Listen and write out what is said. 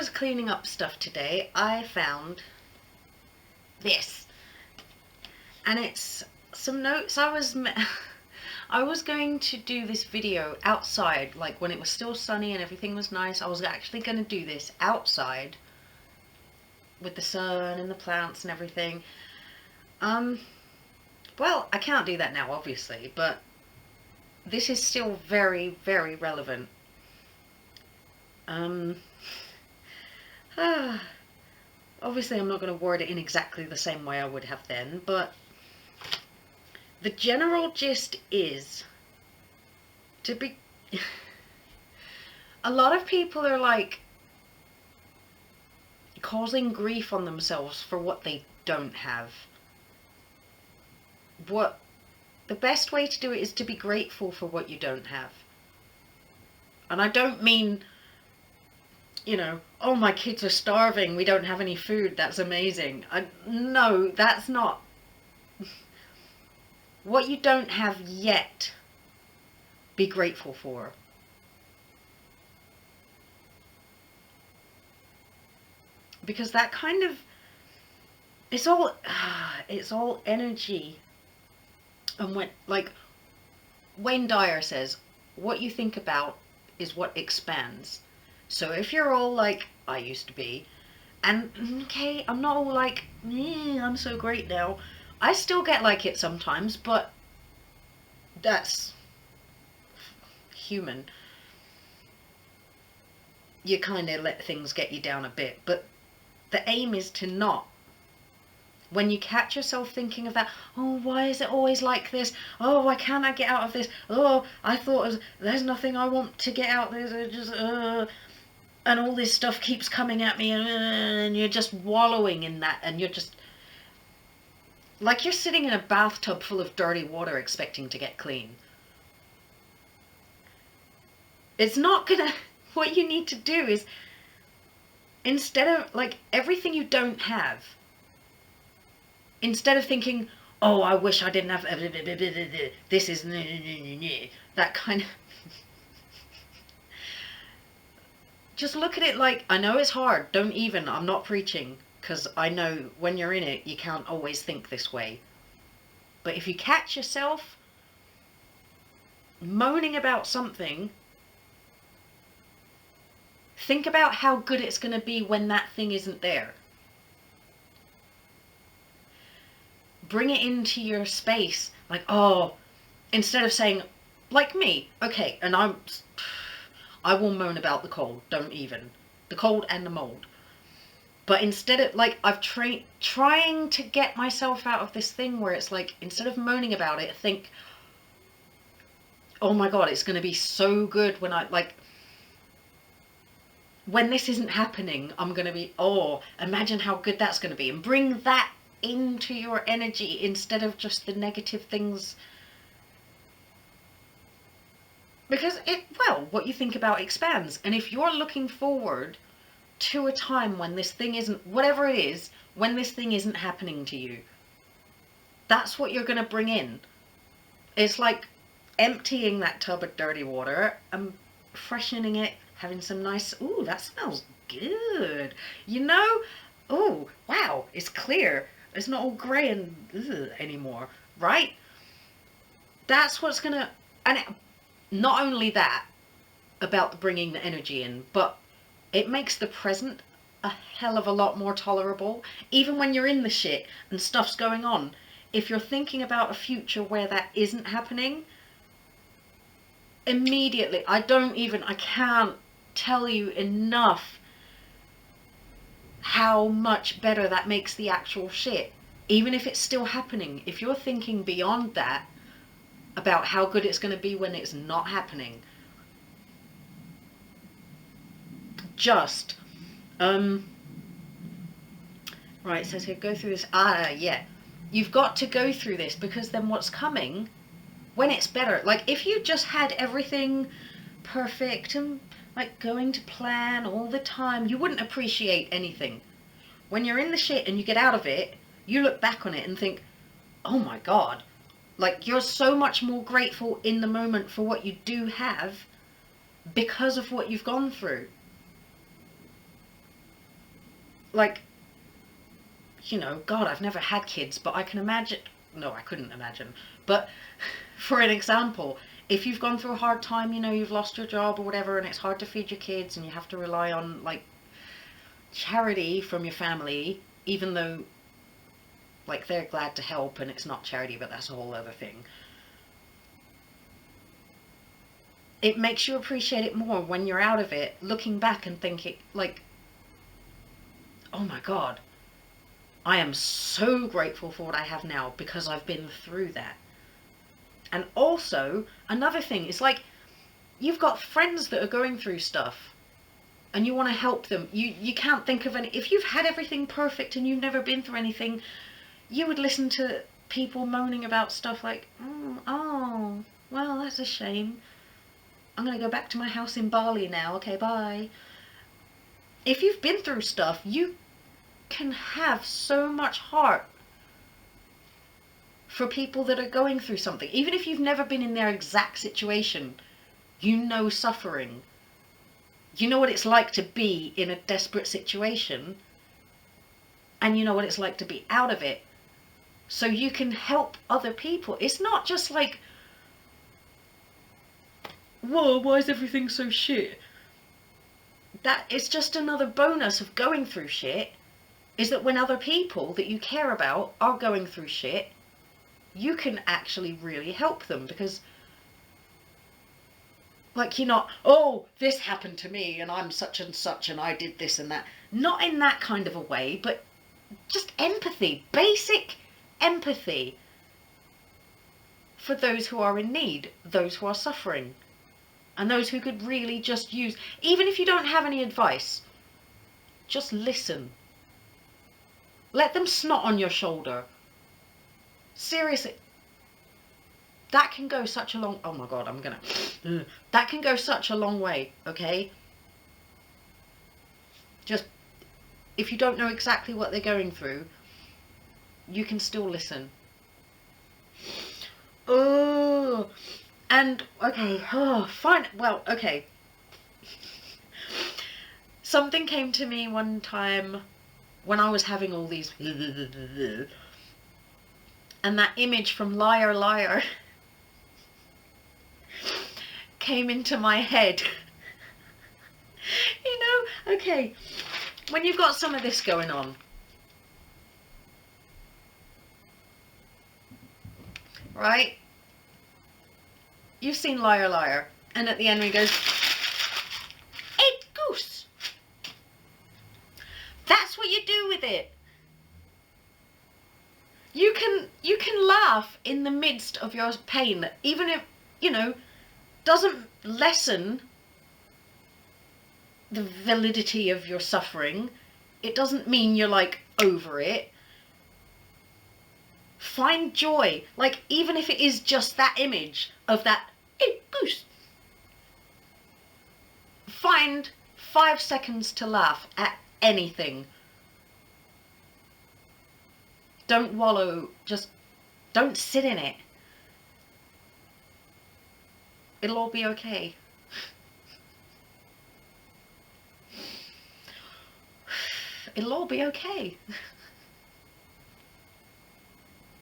was cleaning up stuff today, I found this. And it's some notes I was going to do this video outside, like when it was still sunny and everything was nice. I was actually going to do this outside with the sun and the plants and everything. Well, I can't do that now, obviously, but this is still very, very relevant. Obviously I'm not going to word it in exactly the same way I would have then, but the general gist is to be... A lot of people are like causing grief on themselves for what they don't have. What the best way to do it is to be grateful for what you don't have. And I don't mean, you know, oh, my kids are starving, we don't have any food, that's amazing. No, that's not. What you don't have yet, be grateful for. Because that kind of, it's all energy. And when, like Wayne Dyer says, what you think about is what expands. So if you're all like I used to be, and okay, I'm not all like, I'm so great now. I still get like it sometimes, but that's human. You kind of let things get you down a bit, but the aim is to not. When you catch yourself thinking of that, oh, why is it always like this? Oh, why can't I get out of this? Oh, I thought there's nothing I want to get out of this. Just, and all this stuff keeps coming at me, and you're just wallowing in that, and you're just like you're sitting in a bathtub full of dirty water expecting to get clean. It's not gonna... What you need to do is, instead of, like, everything you don't have, instead of thinking, oh, I wish I didn't have this is that kind of... Just look at it like, I know it's hard, don't even, I'm not preaching, because I know when you're in it, you can't always think this way. But if you catch yourself moaning about something, think about how good it's going to be when that thing isn't there. Bring it into your space. Like, oh, instead of saying, like me, okay, and I will moan about the cold, don't even. The cold and the mold. But instead of, like, I've trying to get myself out of this thing where it's like, instead of moaning about it, think, oh my God, it's going to be so good when I, like, when this isn't happening, I'm going to be, oh, imagine how good that's going to be. And bring that into your energy instead of just the negative things. Because what you think about expands. And if you're looking forward to a time when this thing isn't, whatever it is, when this thing isn't happening to you, that's what you're going to bring in. It's like emptying that tub of dirty water and freshening it, having some nice, ooh, that smells good. You know, oh, wow, it's clear. It's not all grey and anymore, right? That's what's going to, and not only that, about bringing the energy in, but it makes the present a hell of a lot more tolerable. Even when you're in the shit and stuff's going on, if you're thinking about a future where that isn't happening, immediately, I can't tell you enough how much better that makes the actual shit. Even if it's still happening, if you're thinking beyond that, about how good it's going to be when it's not happening, just, right, it says here, go through this, yeah, you've got to go through this, because then what's coming, when it's better, like, if you just had everything perfect and, like, going to plan all the time, you wouldn't appreciate anything. When you're in the shit and you get out of it, you look back on it and think, oh my God, like, you're so much more grateful in the moment for what you do have because of what you've gone through. like, you know, God, I've never had kids, but I can imagine, no, I couldn't imagine, but for an example, if you've gone through a hard time, you know, you've lost your job or whatever, and it's hard to feed your kids, and you have to rely on, like, charity from your family, even though, like, they're glad to help, and it's not charity, but that's a whole other thing. It makes you appreciate it more when you're out of it, looking back and thinking, like, oh my God, I am so grateful for what I have now because I've been through that. And also, another thing is, like, you've got friends that are going through stuff and you want to help them. You can't think of any, if you've had everything perfect and you've never been through anything, you would listen to people moaning about stuff like, oh, well, that's a shame. I'm going to go back to my house in Bali now. Okay, bye. If you've been through stuff, you can have so much heart for people that are going through something. Even if you've never been in their exact situation, you know suffering. You know what it's like to be in a desperate situation, and you know what it's like to be out of it. So you can help other people. It's not just like, whoa, why is everything so shit? That is just another bonus of going through shit, is that when other people that you care about are going through shit, you can actually really help them, because, like, you're not, oh, this happened to me and I'm such and such and I did this and that. Not in that kind of a way, but just empathy, basic empathy for those who are in need, those who are suffering, and those who could really just use, even if you don't have any advice, just listen. Let them snot on your shoulder. Seriously. That can go such a long, oh my God, that can go such a long way, okay? Just, if you don't know exactly what they're going through, you can still listen. Oh, and, okay, oh, fine, well, okay. Something came to me one time when I was having all these, and that image from Liar Liar came into my head. You know, okay, when you've got some of this going on, right? You've seen Liar Liar, and at the end he goes, "Hey, goose." That's what you do with it. You can laugh in the midst of your pain, even if, you know, doesn't lessen the validity of your suffering. It doesn't mean you're, like, over it. Find joy, like, even if it is just that image of that, hey, goose. Find 5 seconds to laugh at anything. Don't wallow, just don't sit in it. It'll all be okay. It'll all be okay.